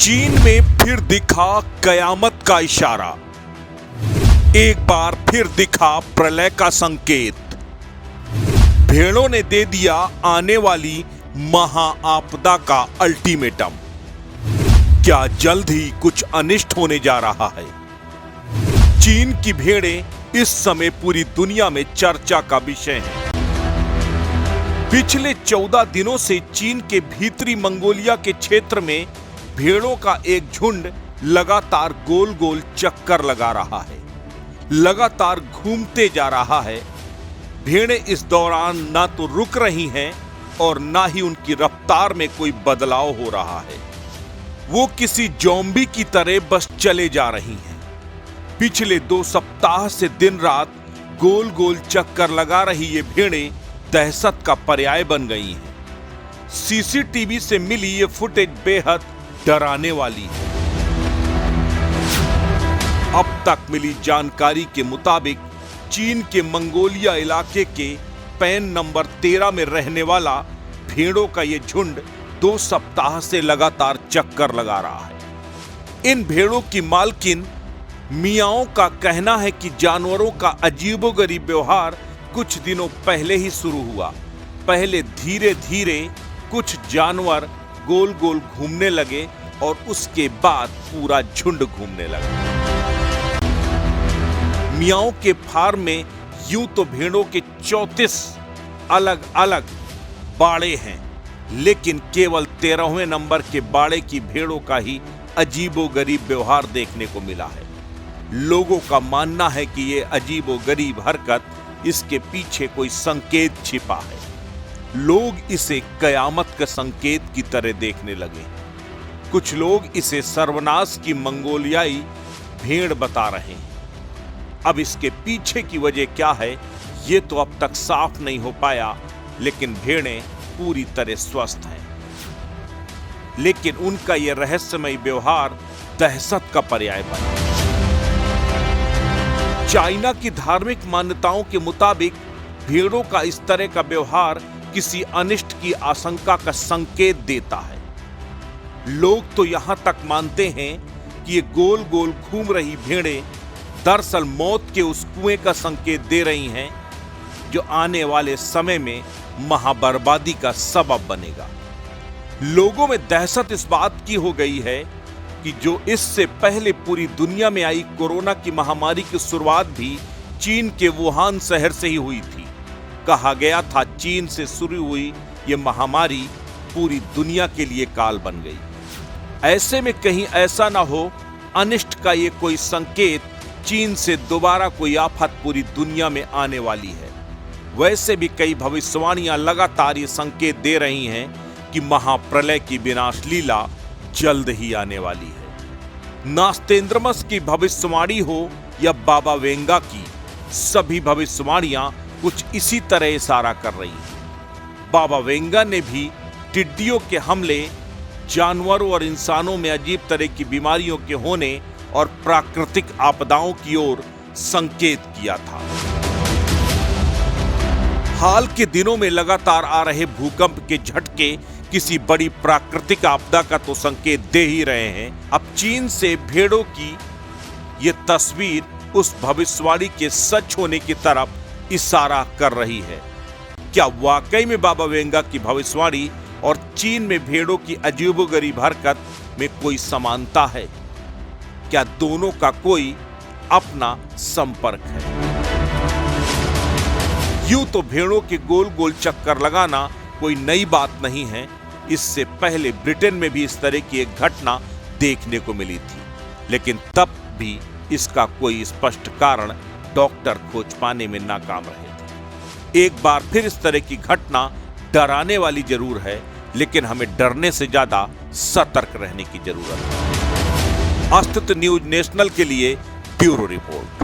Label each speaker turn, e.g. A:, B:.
A: चीन में फिर दिखा कयामत का इशारा। एक बार फिर दिखा प्रलय का संकेत। भेड़ों ने दे दिया आने वाली महाआपदा का अल्टीमेटम। क्या जल्द ही कुछ अनिष्ट होने जा रहा है? चीन की भेड़ें इस समय पूरी दुनिया में चर्चा का विषय हैं। पिछले 14 दिनों से चीन के भीतरी मंगोलिया के क्षेत्र में भेड़ों का एक झुंड लगातार गोल गोल चक्कर लगा रहा है, लगातार घूमते जा रहा है। भेड़ें इस दौरान ना तो रुक रही हैं और ना ही उनकी रफ्तार में कोई बदलाव हो रहा है। वो किसी ज़ॉम्बी की तरह बस चले जा रही हैं। पिछले 2 सप्ताह से दिन रात गोल गोल चक्कर लगा रही ये भेड़ें दहशत का पर्याय बन गई हैं। सीसीटीवी से मिली ये फुटेज बेहद डराने वाली है। अब तक मिली जानकारी के मुताबिक चीन के मंगोलिया इलाके के पैन नंबर 13 में रहने वाला भेड़ों का ये झुंड 2 सप्ताह से लगातार चक्कर लगा रहा है। इन भेड़ों की मालकिन मियाओं का कहना है कि जानवरों का अजीबोगरीब व्यवहार कुछ दिनों पहले ही शुरू हुआ। पहले धीरे धीरे कुछ जानवर गोल गोल घूमने लगे और उसके बाद पूरा झुंड घूमने लगा। मियाओं के फार्म में यूं तो भेड़ों के 34 अलग अलग बाड़े हैं, लेकिन केवल 13वें नंबर के बाड़े की भेड़ों का ही अजीबोगरीब व्यवहार देखने को मिला है। लोगों का मानना है कि ये अजीबोगरीब हरकत, इसके पीछे कोई संकेत छिपा है। लोग इसे कयामत के संकेत की तरह देखने लगे। कुछ लोग इसे सर्वनाश की मंगोलियाई भेड़ बता रहे हैं। अब इसके पीछे की वजह क्या है, ये तो अब तक साफ नहीं हो पाया, लेकिन भेड़ें पूरी तरह स्वस्थ हैं। लेकिन उनका यह रहस्यमय व्यवहार दहशत का पर्याय बना। चाइना की धार्मिक मान्यताओं के मुताबिक भेड़ों का इस तरह का व्यवहार किसी अनिष्ट की आशंका का संकेत देता है। लोग तो यहां तक मानते हैं कि ये गोल गोल घूम रही भेड़ें दरअसल मौत के उस कुएं का संकेत दे रही हैं जो आने वाले समय में महाबर्बादी का सबब बनेगा। लोगों में दहशत इस बात की हो गई है कि जो इससे पहले पूरी दुनिया में आई कोरोना की महामारी की शुरुआत भी चीन के वुहान शहर से ही हुई थी। कहा गया था चीन से शुरू हुई ये महामारी पूरी दुनिया के लिए काल बन गई। ऐसे में कहीं ऐसा ना हो अनिष्ट का ये कोई संकेत, चीन से दोबारा कोई आफत पूरी दुनिया में आने वाली है। वैसे भी कई भविष्यवाणियां लगातार ये संकेत दे रही हैं कि महाप्रलय की विनाश लीला जल्द ही आने वाली है। नास्तेंद्रमस की भविष्यवाणी हो या बाबा वेंगा की, सभी भविष्यवाणियां कुछ इसी तरह इशारा कर रही हैं। बाबा वेंगा ने भी टिड्डियों के हमले, जानवरों और इंसानों में अजीब तरह की बीमारियों के होने और प्राकृतिक आपदाओं की ओर संकेत किया था। हाल के दिनों में लगातार आ रहे भूकंप के झटके किसी बड़ी प्राकृतिक आपदा का तो संकेत दे ही रहे हैं। अब चीन से भेड़ों की ये तस्वीर उस भविष्यवाणी के सच होने की तरफ इशारा कर रही है। क्या वाकई में बाबा वेंगा की भविष्यवाणी और चीन में भेड़ों की अजीबोगरीब हरकत में कोई समानता है? क्या दोनों का कोई अपना संपर्क है? यूं तो भेड़ों के गोल गोल चक्कर लगाना कोई नई बात नहीं है। इससे पहले ब्रिटेन में भी इस तरह की एक घटना देखने को मिली थी, लेकिन तब भी इसका कोई स्पष्ट कारण डॉक्टर खोज पाने में नाकाम रहे थे। एक बार फिर इस तरह की घटना डराने वाली जरूर है, लेकिन हमें डरने से ज्यादा सतर्क रहने की जरूरत है। अस्तित्व न्यूज नेशनल के लिए ब्यूरो रिपोर्ट।